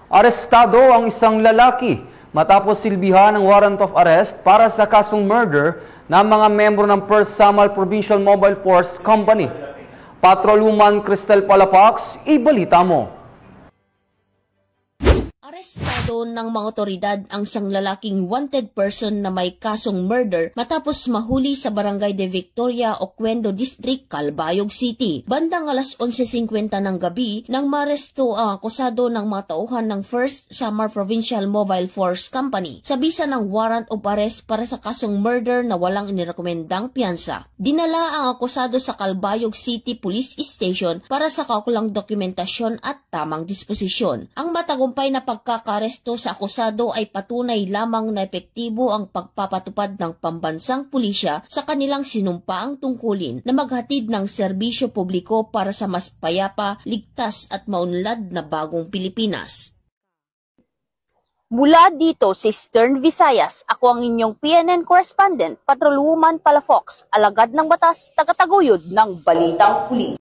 Arestado ang isang lalaki matapos silbihan ng warrant of arrest para sa kasong murder ng mga membro ng 1st Samar Provincial Mobile Force Company. Patrolwoman Cristel Palapax, ibalita mo. Arestado ng mga otoridad ang isang lalaking wanted person na may kasong murder matapos mahuli sa Barangay de Victoria, Oquendo District, Calbayog City. Bandang alas 11:50 ng gabi nang maresto ang akusado ng mga tauhan ng 1st Samar Provincial Mobile Force Company sa bisa ng warrant of arrest para sa kasong murder na walang inirekomendang piyansa. Dinala ang akusado sa Calbayog City Police Station para sa kaukulang dokumentasyon at tamang disposisyon. Ang matagumpay na pagkakaresto sa akusado ay patunay lamang na epektibo ang pagpapatupad ng pambansang pulisya sa kanilang sinumpaang tungkulin na maghatid ng serbisyo publiko para sa mas payapa, ligtas at maunlad na bagong Pilipinas. Mula dito sa Eastern Visayas, ako ang inyong PNN correspondent, Patrolwoman Palafox, alagad ng batas, tagataguyod ng Balitang Pulis.